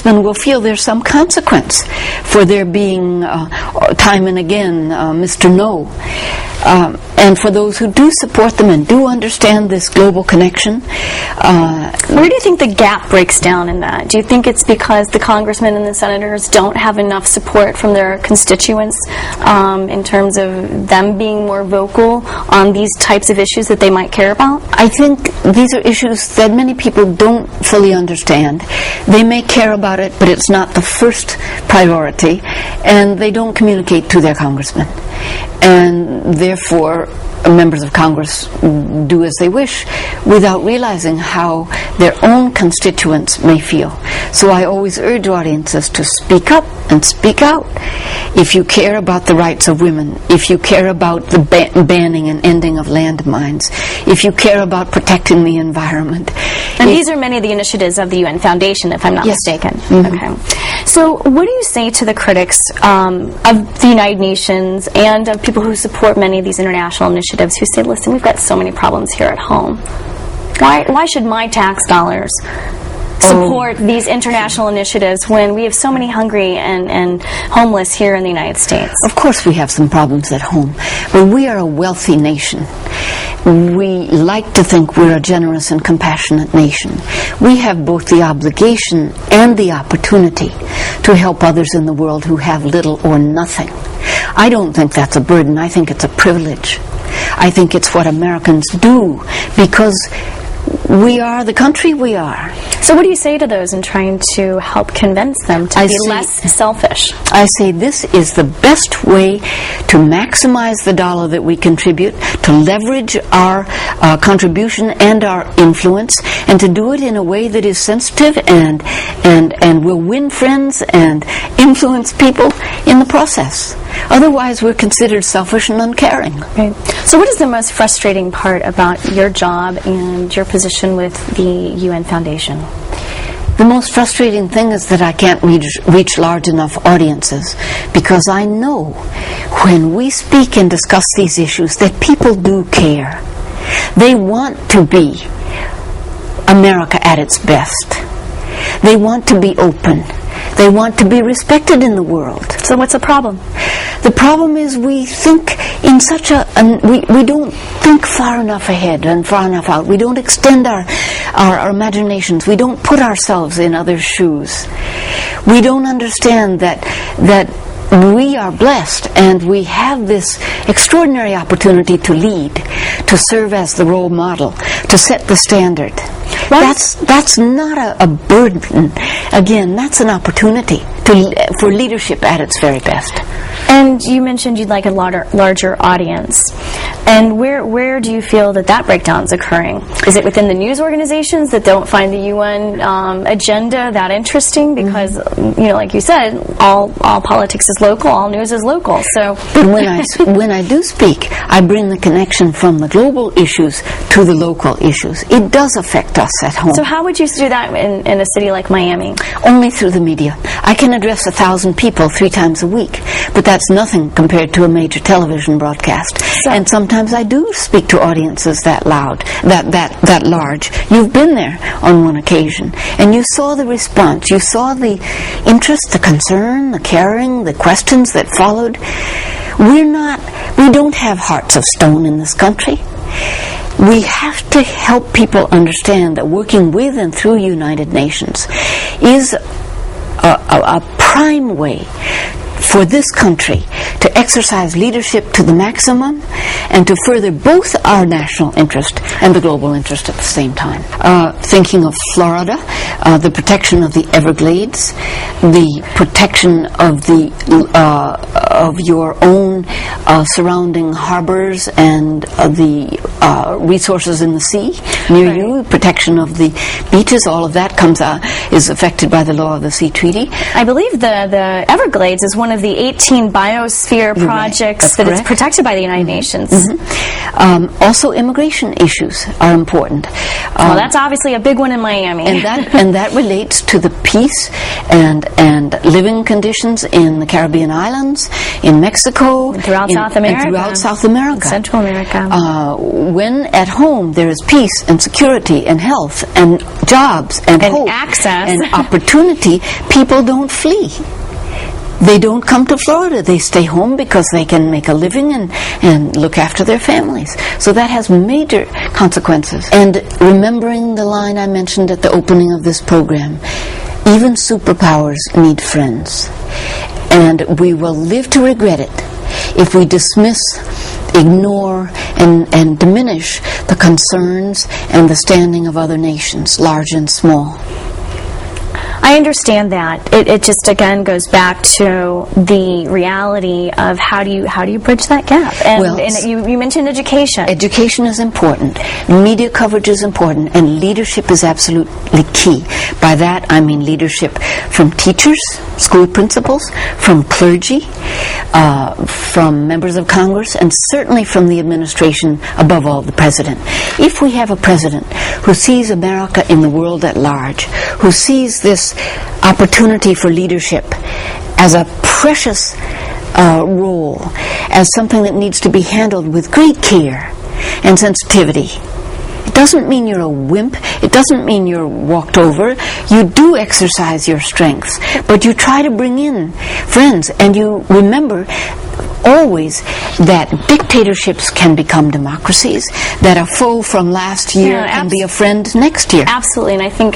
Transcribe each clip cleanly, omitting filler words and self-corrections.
And will feel there's some consequence for their being time and again Mr. No. And for those who do support them and do understand this global connection. Where do you think the gap breaks down in that? Do you think it's because the congressmen and the senators don't have enough support from their constituents in terms of them being more vocal on these types of issues that they might care about? I think these are issues that many people don't fully understand. They may care about it, but it's not the first priority, and they don't communicate to their congressmen. And therefore, members of Congress do as they wish without realizing how their own constituents may feel. So I always urge audiences to speak up and speak out. If you care about the rights of women, if you care about the banning and ending of landmines, if you care about protecting the environment. And these are many of the initiatives of the UN Foundation, if I'm not mistaken. Mm-hmm. Okay. So what do you say to the critics of the United Nations and of people who support many of these international initiatives who say, listen, we've got so many problems here at home. Why should my tax dollars support these international initiatives when we have so many hungry and homeless here in the United States? Of course we have some problems at home, but we are a wealthy nation. We like to think we're a generous and compassionate nation. We have both the obligation and the opportunity to help others in the world who have little or nothing. I don't think that's a burden. I think it's a privilege. I think it's what Americans do because we are the country we are. So what do you say to those in trying to help convince them to be less selfish? I say this is the best way to maximize the dollar that we contribute, to leverage our contribution and our influence, and to do it in a way that is sensitive and will win friends and influence people in the process. Otherwise, we're considered selfish and uncaring. Right. So what is the most frustrating part about your job and your position with the UN Foundation? The most frustrating thing is that I can't reach large enough audiences, because I know when we speak and discuss these issues that people do care. They want to be America at its best. They want to be open. They want to be respected in the world. So what's the problem? The problem is we think in such we don't think far enough ahead and far enough out. We don't extend our imaginations. We don't put ourselves in others' shoes. We don't understand that we are blessed and we have this extraordinary opportunity to lead, to serve as the role model, to set the standard. That's not a burden. Again, that's an opportunity for leadership at its very best. And you mentioned you'd like a larger audience. And where do you feel that breakdown is occurring? Is it within the news organizations that don't find the UN agenda that interesting? Because, like you said, all politics is local, all news is local. So, but when I do speak, I bring the connection from the global issues to the local issues. It does affect us at home. So how would you do that in a city like Miami? Only through the media. I can address 1,000 people 3 times a week, but that's nothing compared to a major television broadcast. And sometimes I do speak to audiences that large. You've been there on one occasion, and you saw the response. You saw the interest, the concern, the caring, the questions that followed. We don't have hearts of stone in this country. We have to help people understand that working with and through United Nations is a prime way for this country to exercise leadership to the maximum and to further both our national interest and the global interest at the same time. Thinking of Florida, the protection of the Everglades, the protection of your own surrounding harbors and the resources in the sea near you, protection of the beaches, all of that is affected by the law of the Sea Treaty. I believe the Everglades is one of the 18 biosphere projects that is protected by the United Nations. Mm-hmm. Also, immigration issues are important. Well, that's obviously a big one in Miami. And that relates to the peace and living conditions in the Caribbean islands in Mexico, and throughout South America, and throughout South America, Central America. When at home there is peace and security and health and jobs and hope access and opportunity, people don't flee. They don't come to Florida. They stay home because they can make a living and look after their families. So that has major consequences. And remembering the line I mentioned at the opening of this program, even superpowers need friends. And we will live to regret it if we dismiss, ignore, and diminish the concerns and the standing of other nations, large and small. I understand that. It just again goes back to the reality of how do you bridge that gap? And you mentioned education. Education is important. Media coverage is important, and leadership is absolutely key. By that I mean leadership from teachers, school principals, from clergy, from members of Congress, and certainly from the administration, above all the president. If we have a president who sees America in the world at large, who sees this opportunity for leadership as a precious role, as something that needs to be handled with great care and sensitivity, it doesn't mean you're a wimp. It doesn't mean you're walked over. You do exercise your strengths, but you try to bring in friends, and you remember always that dictatorships can become democracies, that a foe from last year can be a friend next year. Absolutely, and I think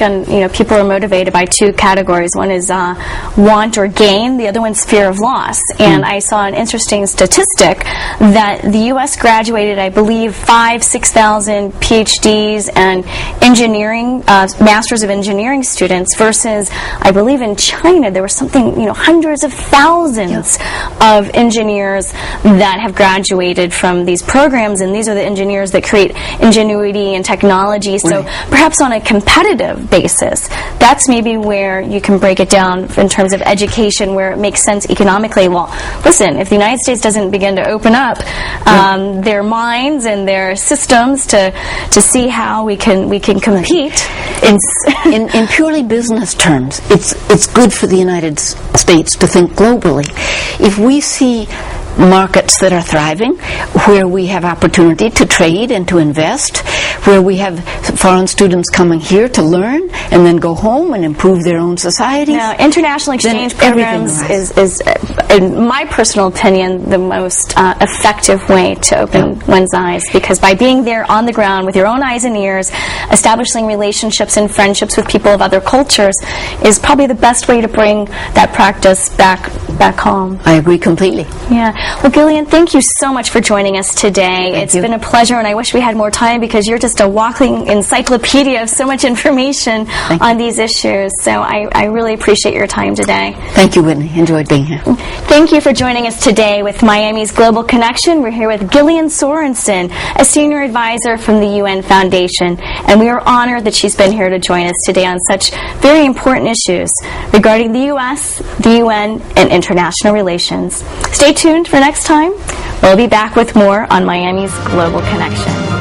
people are motivated by two categories. One is want or gain, the other one's fear of loss. And I saw an interesting statistic that the U.S. graduated, I believe, 6,000 PhDs and engineering, Masters of Engineering students, versus, I believe in China, there were something, hundreds of thousands of engineers that have graduated from these programs, and these are the engineers that create ingenuity and technology. So perhaps on a competitive basis, that's maybe where you can break it down in terms of education, where it makes sense economically. Well, listen, if the United States doesn't begin to open up their minds and their systems to see how we can compete, in purely business terms, it's good for the United States to think globally. If we see markets that are thriving, where we have opportunity to trade and to invest, where we have foreign students coming here to learn and then go home and improve their own societies. Now, international exchange programs is, in my personal opinion, the most effective way to open one's eyes, because by being there on the ground with your own eyes and ears, establishing relationships and friendships with people of other cultures is probably the best way to bring that practice back home. I agree completely. Yeah. Well, Gillian, thank you so much for joining us today. It's been a pleasure, and I wish we had more time, because you're just a walking encyclopedia of so much information on these issues. So I really appreciate your time today. Thank you, Whitney. Enjoyed being here. Thank you for joining us today with Miami's Global Connection. We're here with Gillian Sorensen, a senior advisor from the UN Foundation, and we are honored that she's been here to join us today on such very important issues regarding the U.S., the UN, and international relations. Stay tuned for next time. We'll be back with more on Miami's Global Connection.